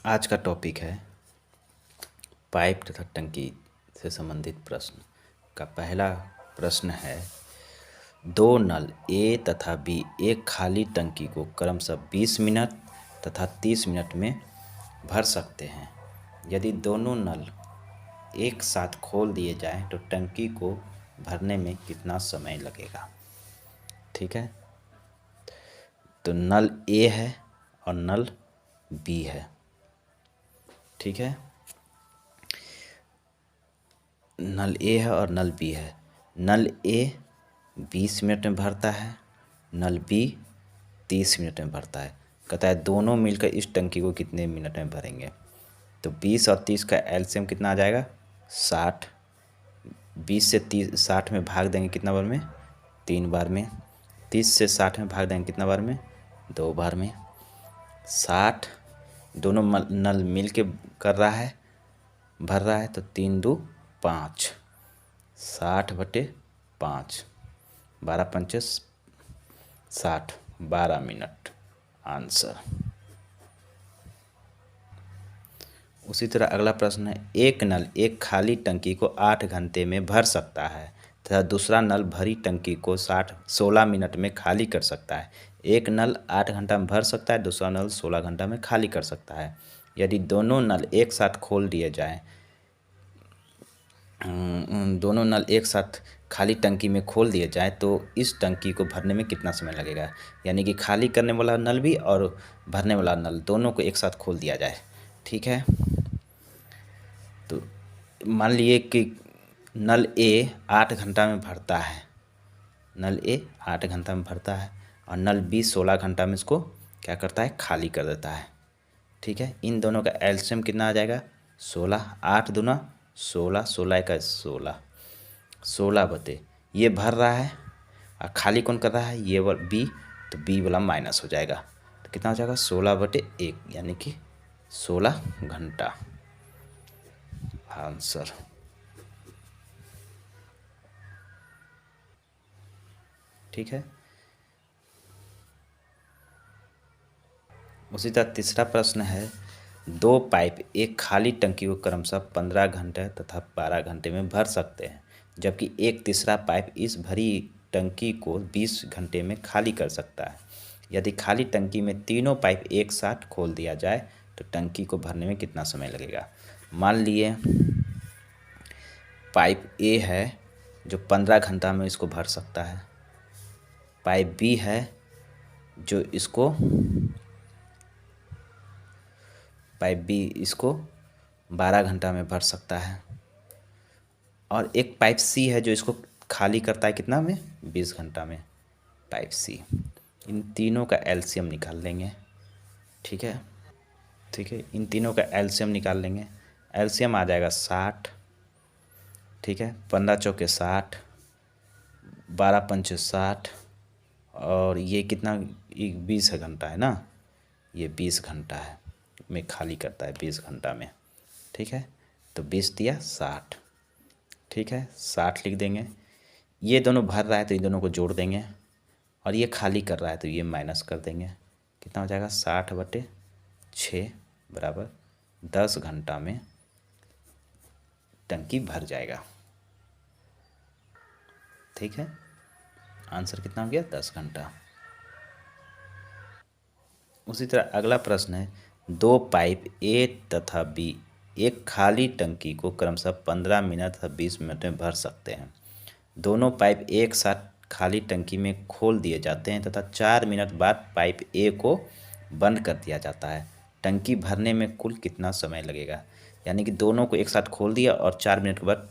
आज का टॉपिक है पाइप तथा टंकी से संबंधित प्रश्न का पहला प्रश्न है, दो नल ए तथा बी एक खाली टंकी को क्रमशः 20 मिनट तथा 30 मिनट में भर सकते हैं। यदि दोनों नल एक साथ खोल दिए जाएं तो टंकी को भरने में कितना समय लगेगा। ठीक है, तो नल ए है और नल बी है। ठीक है, नल ए है और नल बी है। नल ए 20 मिनट में भरता है, नल बी 30 मिनट में भरता है। कहता है दोनों मिलकर इस टंकी को कितने मिनट में भरेंगे। तो 20 और 30 का एलसीएम कितना आ जाएगा, 60। 20 से 60 में भाग देंगे कितना बार में, 3 बार में। 30 से 60 में भाग देंगे कितना बार में, 2 बार में। 60 दोनों नल मिल के कर रहा है, भर रहा है, तो 3 दूनी 5, 60/5, 12 पंचे 60, 12 मिनट आंसर। उसी तरह अगला प्रश्न है, एक नल एक खाली टंकी को 8 घंटे में भर सकता है तथा दूसरा नल भरी टंकी को 16 मिनट में खाली कर सकता है। एक नल 8 घंटा में भर सकता है, दूसरा नल 16 घंटा में खाली कर सकता है। यदि दोनों नल एक साथ खोल दिए जाएं, दोनों नल एक साथ खाली टंकी में खोल दिए जाए तो इस टंकी को भरने में कितना समय लगेगा। यानी कि खाली करने वाला नल भी और भरने वाला नल दोनों को एक साथ खोल दिया जाए। ठीक है, तो मान लिए कि नल ए 8 घंटा में भरता है, नल ए 8 घंटा में भरता है और नल बी 16 घंटा में इसको क्या करता है, खाली कर देता है। ठीक है, इन दोनों का एलसीएम कितना आ जाएगा, 16। 8 दूना 16, 16 का 16, 16 बटे ये भर रहा है और खाली कौन कर रहा है, ये बी, तो बी वाला माइनस हो जाएगा। तो कितना हो जाएगा, 16/1, यानी कि 16 घंटा आंसर। ठीक है, उसी तरह तीसरा प्रश्न है, दो पाइप एक खाली टंकी को क्रमशः 15 घंटे तथा 12 घंटे में भर सकते हैं, जबकि एक तीसरा पाइप इस भरी टंकी को 20 घंटे में खाली कर सकता है। यदि खाली टंकी में तीनों पाइप एक साथ खोल दिया जाए तो टंकी को भरने में कितना समय लगेगा। मान लिए पाइप ए है जो 15 घंटा में इसको भर सकता है, पाइप बी है जो इसको पाइप बी इसको 12 घंटा में भर सकता है, और एक पाइप सी है जो इसको खाली करता है कितना में, 20 घंटा में, पाइप सी। इन तीनों का एलसीएम निकाल लेंगे। ठीक है, ठीक है, इन तीनों का एलसीएम निकाल लेंगे। एलसीएम आ जाएगा 60। ठीक है, 15 चौके 60, 12 पंचे 60, और ये कितना, 20 घंटा है ना, ये 20 घंटा है में खाली करता है, 20 घंटा में। ठीक है, तो 20 दिया 60। ठीक है, 60 लिख देंगे। ये दोनों भर रहा है तो इन दोनों को जोड़ देंगे, और ये खाली कर रहा है तो ये माइनस कर देंगे। कितना हो जाएगा, 60/6 बराबर 10 घंटा में टंकी भर जाएगा। ठीक है, आंसर कितना हो गया, 10 घंटा। उसी तरह अगला प्रश्न है, दो पाइप ए तथा बी एक खाली टंकी को क्रमशः 15 मिनट तथा 20 मिनट में भर सकते हैं। दोनों पाइप एक साथ खाली टंकी में खोल दिए जाते हैं तथा 4 मिनट बाद पाइप ए को बंद कर दिया जाता है। टंकी भरने में कुल कितना समय लगेगा। यानी कि दोनों को एक साथ खोल दिया और 4 मिनट के बाद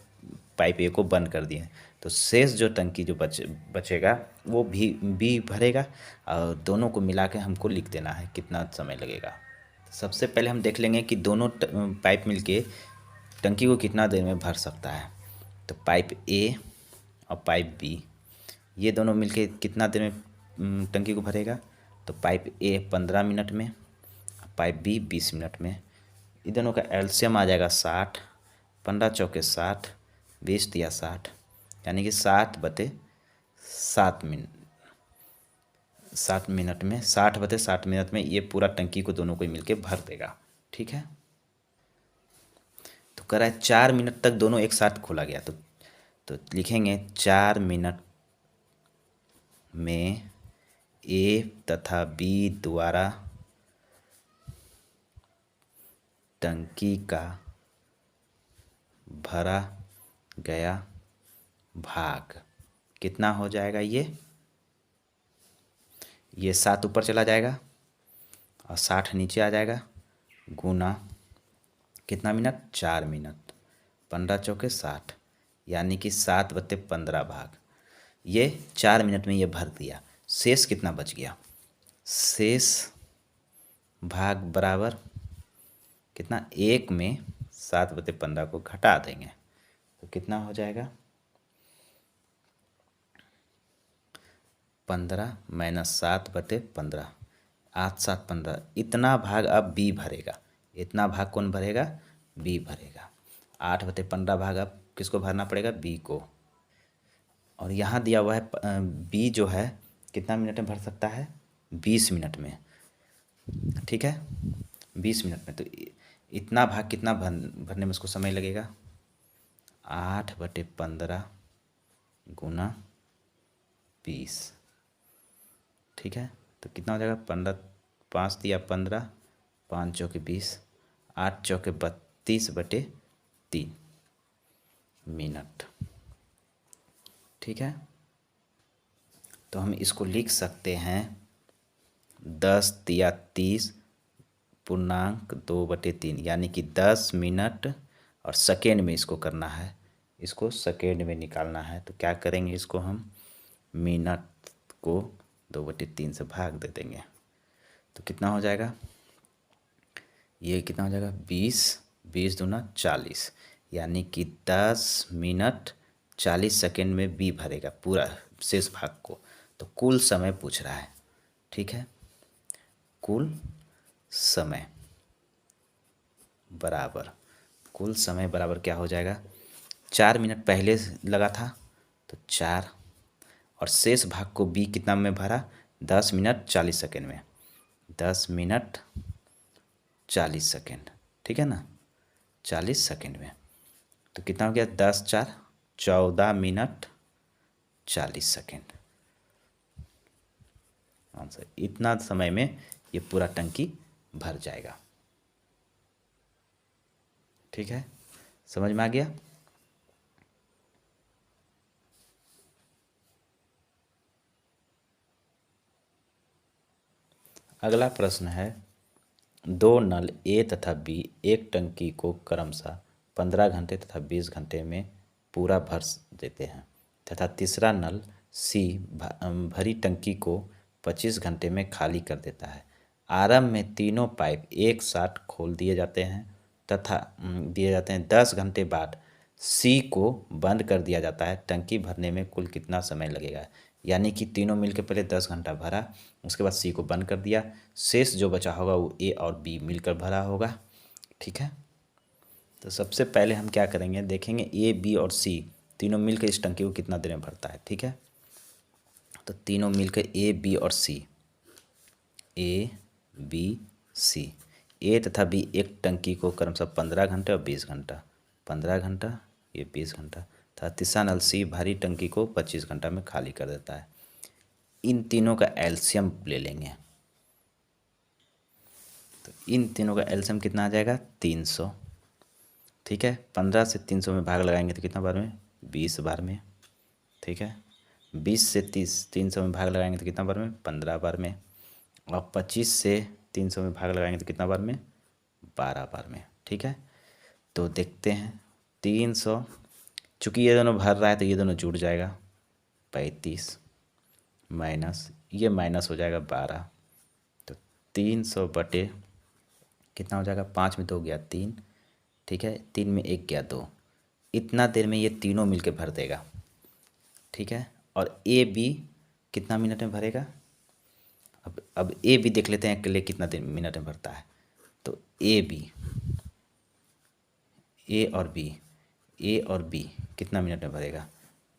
पाइप ए को बंद कर दिए, तो शेष जो टंकी जो बचेगा वो भी बी भरेगा, और दोनों को मिला के हमको लिख देना है कितना समय लगेगा। सबसे पहले हम देख लेंगे कि दोनों पाइप मिलके टंकी को कितना देर में भर सकता है। तो पाइप ए और पाइप बी ये दोनों मिलके कितना देर में टंकी को भरेगा। तो पाइप ए 15 मिनट में, पाइप बी 20 मिनट में। इन दोनों का एलसीएम आ जाएगा 60। 15 चौके 60, 20 दिया 60, यानी कि 60/7 मिनट, 7 मिनट में 60/7 मिनट में ये पूरा टंकी को दोनों को मिलके भर देगा। ठीक है। तो कह रहा है 4 मिनट तक दोनों एक साथ खोला गया, तो लिखेंगे 4 मिनट में ए तथा बी द्वारा टंकी का भरा गया भाग कितना हो जाएगा। ये 7 ऊपर चला जाएगा और 60 नीचे आ जाएगा, गुना कितना मिनट, 4 मिनट, 15 चौके 60, यानी कि 7/15 भाग। ये 4 मिनट में ये भर दिया। शेष कितना बच गया, शेष भाग बराबर कितना, 1 में 7/15 को घटा देंगे तो कितना हो जाएगा, 15 माइनस 7/15, 8 7 15। इतना भाग अब बी भरेगा। इतना भाग कौन भरेगा, बी भरेगा। 8/15 भाग अब किसको भरना पड़ेगा, बी को। और यहाँ दिया हुआ है बी जो है कितना मिनट में भर सकता है, 20 मिनट में। ठीक है, 20 मिनट में। तो इतना भाग कितना भरने में उसको समय लगेगा, 8/15 गुना 20। ठीक है, तो कितना हो जाएगा, 15, 5 दिया 15, 5 चौके 20, 8 चौके 32/3 मिनट। ठीक है, तो हम इसको लिख सकते हैं 10 दिया 30 पूर्णांक 2/3, यानी कि 10 मिनट। और सेकेंड में इसको करना है, इसको सेकेंड में निकालना है। तो क्या करेंगे, इसको हम मिनट को 2/3 से भाग दे देंगे तो कितना हो जाएगा, ये कितना हो जाएगा, 20, 20 दूना 40, यानी कि 10 मिनट 40 सेकेंड में बी भरेगा पूरा शेष भाग को। तो कुल समय पूछ रहा है। ठीक है, कुल समय बराबर, कुल समय बराबर क्या हो जाएगा, 4 मिनट पहले लगा था तो 4, और शेष भाग को बी कितना में भरा, 10 मिनट 40 सेकेंड में, 10 मिनट 40 सेकेंड। ठीक है ना, 40 सेकेंड में। तो कितना हो गया, 10 4 14 मिनट 40 सेकेंड आंसर। इतना समय में ये पूरा टंकी भर जाएगा। ठीक है, समझ में आ गया। अगला प्रश्न है, दो नल ए तथा बी एक टंकी को क्रमशः 15 घंटे तथा 20 घंटे में पूरा भर देते हैं तथा तीसरा नल सी भरी टंकी को 25 घंटे में खाली कर देता है। आरंभ में तीनों पाइप एक साथ खोल दिए जाते हैं तथा 10 घंटे बाद सी को बंद कर दिया जाता है। टंकी भरने में कुल कितना समय लगेगा, यानी कि तीनों मिलकर पहले 10 घंटा भरा, उसके बाद सी को बंद कर दिया, शेष जो बचा होगा वो ए और बी मिलकर भरा होगा। ठीक है, तो सबसे पहले हम क्या करेंगे, देखेंगे ए बी और सी तीनों मिलकर इस टंकी को कितना देर में भरता है। ठीक है, तो तीनों मिलकर ए बी और सी, ए बी सी, ए तथा बी एक टंकी को क्रमशः 15 घंटे और 20 घंटा, 15 घंटा ये 20 घंटा तथा तीसरा नल सी भारी टंकी को 25 घंटा में खाली कर देता है। इन तीनों का एलसीएम ले लेंगे, तो इन तीनों का एलसीएम कितना आ जाएगा, 300। ठीक है, 15 से 300 में भाग लगाएंगे तो कितना बार में, 20 बार में। ठीक है, 20 से 300 में भाग लगाएंगे तो कितना बार में, 15 बार में। और 25 से 300 में भाग लगाएंगे तो कितना बार में, 12 बार में। ठीक है, तो देखते हैं 300, चूँकि ये दोनों भर रहा है तो ये दोनों जुड़ जाएगा, 35 माइनस ये माइनस हो जाएगा 12, तो 300 बटे कितना हो जाएगा, 5 में 2 गया 3, ठीक है, 3 में 1 गया 2। इतना देर में ये तीनों मिलके भर देगा। ठीक है, और ए बी कितना मिनट में भरेगा, अब ए बी देख लेते हैं अकेले कितना देर मिनट में भरता है। तो ए बी, ए और बी कितना मिनट में भरेगा,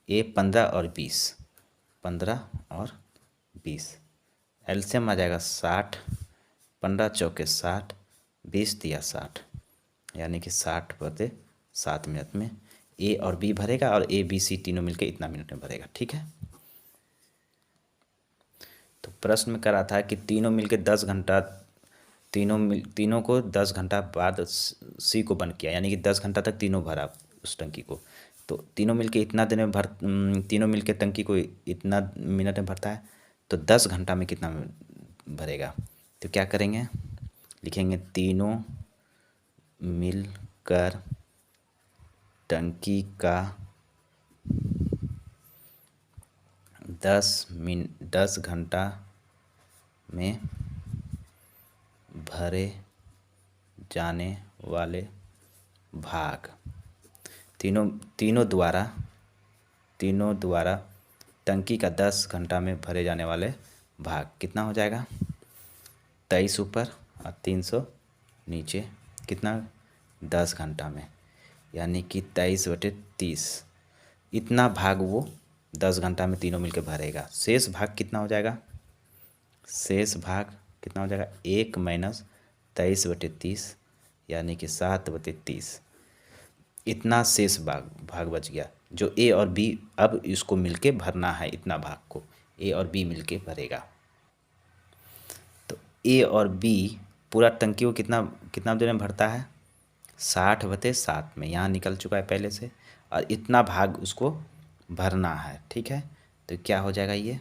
ए 15 और 20, 15 और 20, एलसीएम आ जाएगा 60, 15 चौके 60, 20 दिया 60, यानी कि 60/7 मिनट में ए और बी भरेगा, और ए बी सी तीनों मिलकर इतना मिनट में भरेगा। ठीक है, तो प्रश्न में करा था कि तीनों मिलकर 10 घंटा, तीनों को 10 घंटा बाद सी को बंद किया, यानी कि 10 घंटा तक तीनों भरा उस टंकी को। तो तीनों मिलके इतना दिन में तीनों मिलके टंकी को इतना मिनट में भरता है, तो 10 घंटा में कितना भरेगा। तो क्या करेंगे, लिखेंगे तीनों मिलकर टंकी का 10 घंटा में भरे जाने वाले भाग, तीनों द्वारा टंकी का 10 घंटा में भरे जाने वाले भाग कितना हो जाएगा, 23 ऊपर और 300 नीचे, कितना 10 घंटा में, यानी कि 23/30। इतना भाग वो 10 घंटा में तीनों मिलकर भरेगा। शेष भाग कितना हो जाएगा, शेष भाग कितना हो जाएगा, 1 माइनस 23/30, यानी कि 7/30। इतना शेष भाग बच गया, जो ए और बी अब इसको मिलके भरना है। इतना भाग को ए और बी मिलके भरेगा। तो ए और बी पूरा टंकी को कितना कितना देर में भरता है, 60/7 में, यहाँ निकल चुका है पहले से, और इतना भाग उसको भरना है। ठीक है, तो क्या हो जाएगा, ये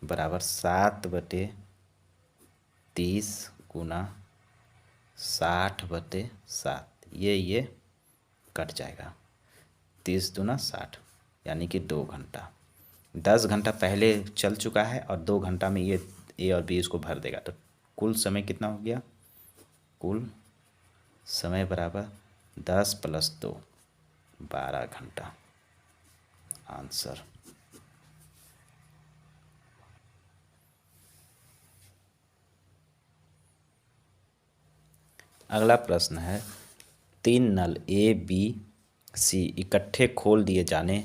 बराबर 7/30 गुना 60/7, ये कट जाएगा, 30 दूना 60, यानी कि 2 घंटा। 10 घंटा पहले चल चुका है और 2 घंटा में ये ए और बी इसको भर देगा। तो कुल समय कितना हो गया, कुल समय बराबर 10 + 2 12 घंटा। आंसर। अगला प्रश्न है, 3 नल ए बी सी इकट्ठे खोल दिए जाने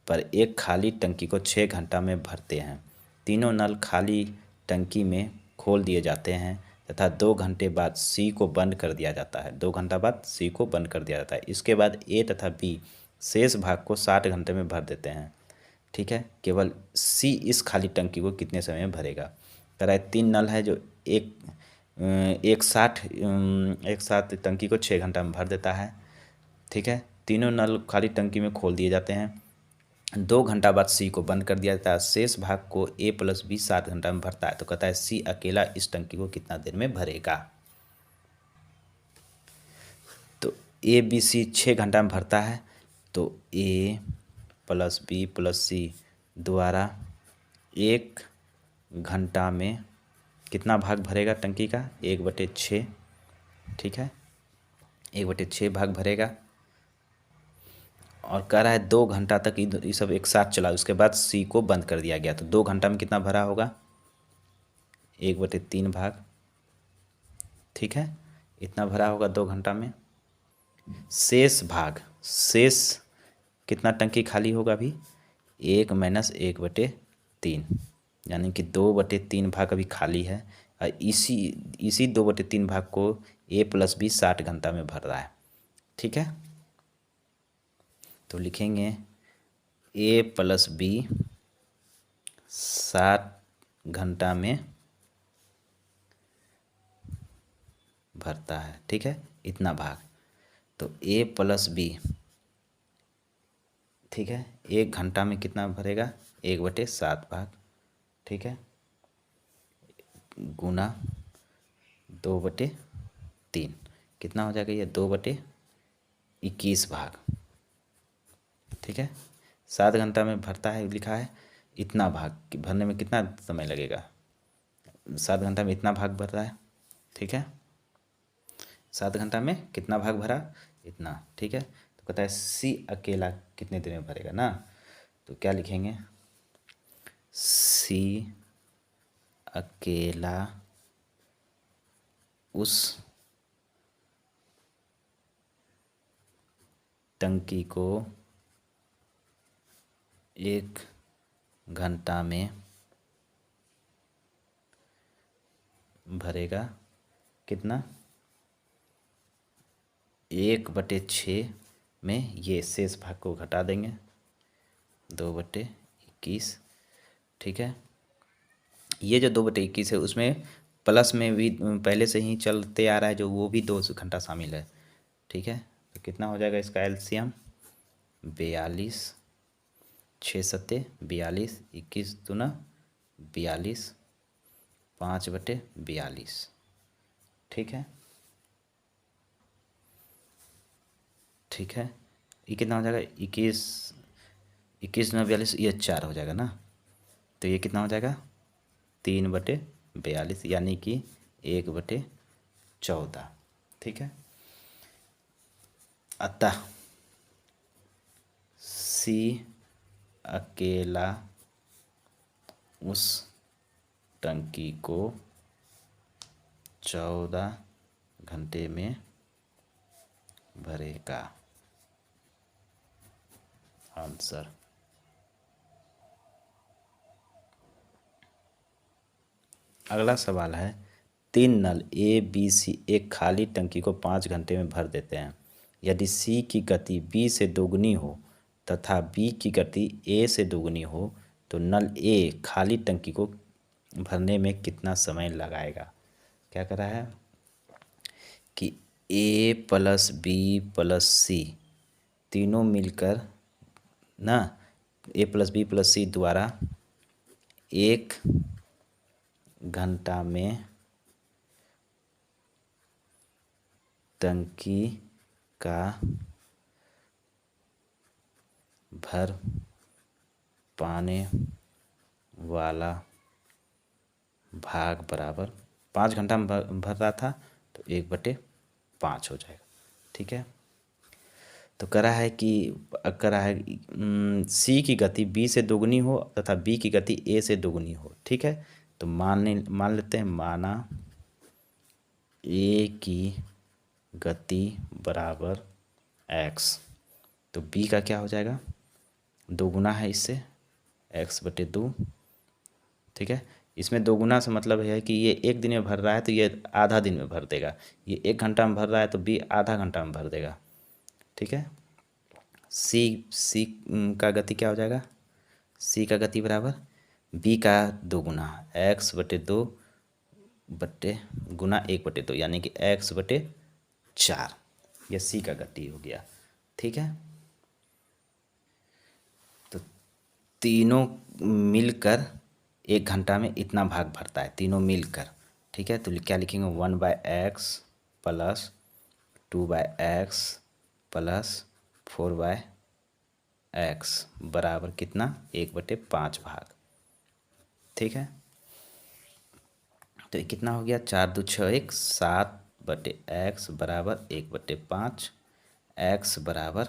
पर एक खाली टंकी को 6 घंटा में भरते हैं। तीनों नल खाली टंकी में खोल दिए जाते हैं तथा 2 घंटे बाद सी को बंद कर दिया जाता है। 2 घंटा बाद सी को बंद कर दिया जाता है। इसके बाद ए तथा बी शेष भाग को 60 घंटे में भर देते हैं। ठीक है, केवल सी इस खाली टंकी को कितने समय में भरेगा। कह रहा है 3 नल है जो एक साथ टंकी को 6 घंटा में भर देता है। ठीक है, तीनों नल खाली टंकी में खोल दिए जाते हैं। 2 घंटा बाद सी को बंद कर दिया जाता है। शेष भाग को ए + बी 7 घंटा में भरता है। तो कहता है सी अकेला इस टंकी को कितना देर में भरेगा। तो ए बी सी 6 घंटा में भरता है, तो ए + बी + सी द्वारा 1 घंटा में कितना भाग भरेगा टंकी का, 1/6। ठीक है, 1/6 भाग भरेगा। और कह रहा है 2 घंटा तक ये सब एक साथ चला, उसके बाद सी को बंद कर दिया गया। तो 2 घंटा में कितना भरा होगा, 1/3 भाग। ठीक है, इतना भरा होगा 2 घंटा में। शेष भाग, शेष कितना टंकी खाली होगा अभी, 1 माइनस 1/3, यानी कि 2/3 भाग अभी खाली है। और इसी 2/3 भाग को ए + बी 60 घंटा में भर रहा है। ठीक है, तो लिखेंगे ए + बी 60 घंटा में भरता है। ठीक है, इतना भाग। तो ए + बी, ठीक है, 1 घंटा में कितना भरेगा, 1/7 भाग। ठीक है, गुना 2/3, कितना हो जाएगा ये, 2/21 भाग। ठीक है, 7 घंटा में भरता है लिखा है। इतना भाग भरने में कितना समय लगेगा, 7 घंटा में इतना भाग भर रहा है। ठीक है, 7 घंटा में कितना भाग भरा, इतना। ठीक है, तो कहता है सी अकेला कितने देर में भरेगा ना। तो क्या लिखेंगे, सी अकेला उस टंकी को 1 घंटा में भरेगा, कितना, 1/6 में ये शेष भाग को घटा देंगे, 2/21। ठीक है, ये जो 2/21 है उसमें प्लस में भी पहले से ही चलते आ रहा है, जो वो भी 2 घंटा शामिल है। ठीक है, तो कितना हो जाएगा इसका एलसीएम? 42, 6×7=42, 21×2=42, 5/42। ठीक है, ठीक है, ये कितना हो जाएगा? 21×42, ये 4 हो जाएगा ना, तो ये कितना हो जाएगा? 3/42, यानी कि 1/14। ठीक है, अतः सी अकेला उस टंकी को 14 घंटे में भरेगा। आंसर। अगला सवाल है, 3 नल ए बी सी एक खाली टंकी को 5 घंटे में भर देते हैं। यदि सी की गति बी से दोगुनी हो तथा बी की गति ए से दोगुनी हो तो नल ए खाली टंकी को भरने में कितना समय लगाएगा? क्या कर रहा है कि ए प्लस बी प्लस सी तीनों मिलकर ना A+B+C द्वारा 1 घंटा में टंकी का भर पाने वाला भाग बराबर 5 घंटा में भर रहा था तो 1/5 हो जाएगा। ठीक है, तो कह रहा है सी की गति बी से दोगुनी हो तथा बी की गति ए से दोगुनी हो। ठीक है, तो मान लेते हैं, माना ए की गति बराबर x, तो b का क्या हो जाएगा? दोगुना है इससे, x/2। ठीक है, इसमें दोगुना से मतलब है कि ये 1 दिन में भर रहा है तो ये आधा दिन में भर देगा, ये 1 घंटा में भर रहा है तो b आधा घंटा में भर देगा। ठीक है, सी का गति क्या हो जाएगा? सी का गति बराबर b का दोगुना x/2 गुना 1/2, यानी कि x/4, यह सी का गति हो गया। ठीक है, तो तीनों मिलकर 1 घंटा में इतना भाग भरता है, तीनों मिलकर। ठीक है, तो क्या लिखेंगे? 1/x plus 2/x plus 4/x बराबर कितना? 1/5 भाग। ठीक है, तो ये कितना हो गया? 4×2=6, 7/x बराबर 1/5, x बराबर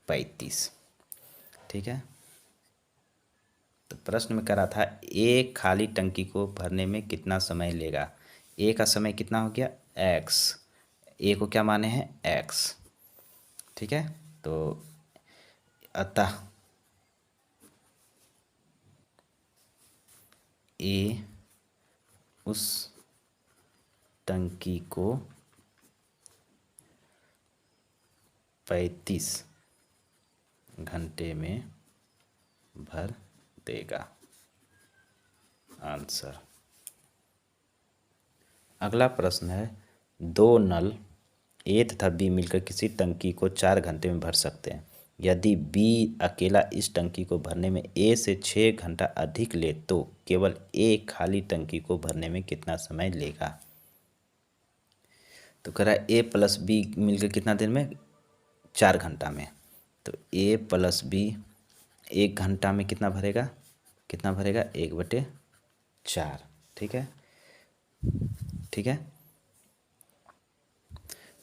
35। ठीक है, तो प्रश्न में करा था ए खाली टंकी को भरने में कितना समय लेगा। ए का समय कितना हो गया? x, ए को क्या माने हैं? x। ठीक है, तो अतः ए उस टंकी को 35 घंटे में भर देगा। आंसर। अगला प्रश्न है, 2 नल ए तथा बी मिलकर किसी टंकी को 4 घंटे में भर सकते हैं। यदि बी अकेला इस टंकी को भरने में ए से 6 घंटा अधिक ले तो केवल ए खाली टंकी को भरने में कितना समय लेगा? तो कह रहा है ए प्लस बी मिलकर कितना देर में? 4 घंटा में। तो ए प्लस बी 1 घंटा में कितना भरेगा? 1/4। ठीक है, ठीक है,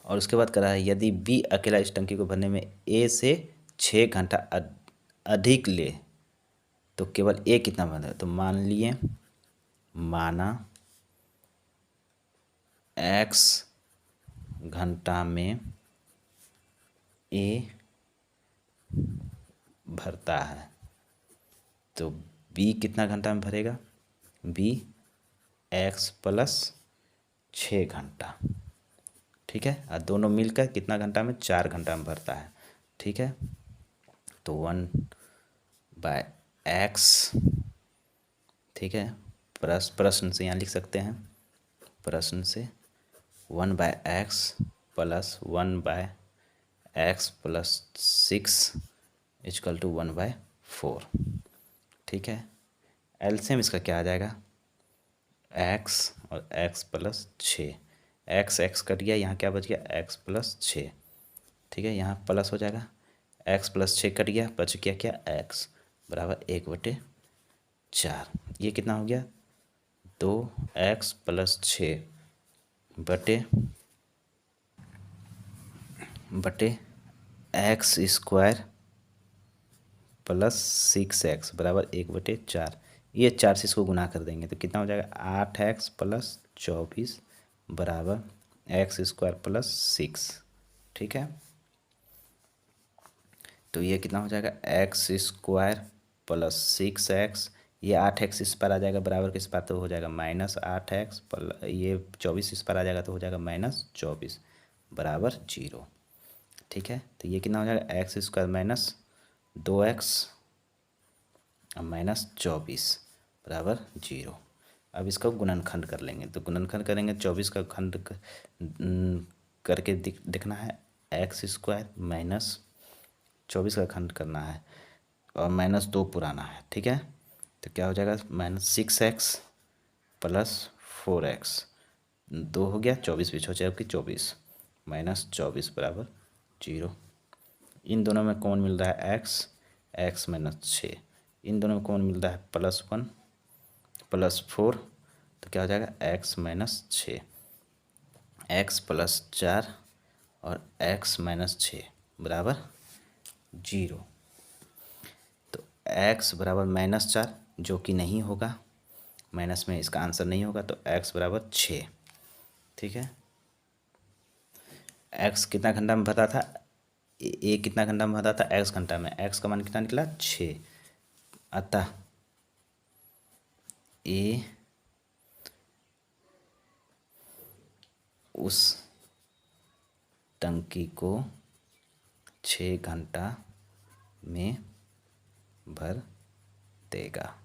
और उसके बाद कह रहा है यदि बी अकेला इस टंकी को भरने में ए से 6 घंटा अधिक ले तो केवल ए कितना भरेगा? तो माना x घंटा में ए भरता है तो बी कितना घंटा में भरेगा? बी x + 6 घंटा। ठीक है। और दोनों मिलकर कितना घंटा में, 4 घंटा में भरता है। ठीक है, तो 1/x, ठीक है, प्रश्न से यहाँ लिख सकते हैं, प्रश्न से 1/x plus 1/x+6 equal to 1/4। ठीक है, एलसीएम इसका क्या आ जाएगा, x और x+6, x कट गया, यहाँ क्या बच गया, x+6। ठीक है, यहाँ प्लस हो जाएगा, x+6 कट गया, बच गया क्या, x बराबर 1/4। ये कितना हो गया, 2x+6 बटे x² प्लस 6x बराबर 1/4। ये 4 से इसको गुना कर देंगे तो कितना हो जाएगा, 8x+24 बराबर x² + 6। ठीक है, तो ये कितना हो जाएगा, x² + 6x, ये 8x इस पर आ जाएगा बराबर किस पार, तो हो जाएगा -8x, ये 24 इस पर आ जाएगा तो हो जाएगा -24 बराबर 0। ठीक है, तो ये कितना हो जाएगा, x² - 2x -24 बराबर 0। अब इसका गुणनखंड कर लेंगे, तो गुणनखंड करेंगे, 24 का खंड करके दिखना है, x² - 24 का खंड करना है और -2 पुराना है। ठीक है, तो क्या हो जाएगा, -6x + 4x, 2 हो गया, 24 बीच हो जाएगा कि 24 -24 बराबर 0। इन दोनों में कौन मिल रहा है, x -6, इन दोनों में कौन मिल रहा है, +1 + 4, तो क्या हो जाएगा, x -6, x + 4 और x -6 बराबर 0। तो x बराबर -4 जो कि नहीं होगा, माइनस में इसका आंसर नहीं होगा, तो x बराबर 6। ठीक है, x कितना घंटा में भरा था, ए कितना घंटा में भरा था, x घंटा में, x का मान कितना निकला, 6। अतः ए उस टंकी को 6 घंटा में भर देगा।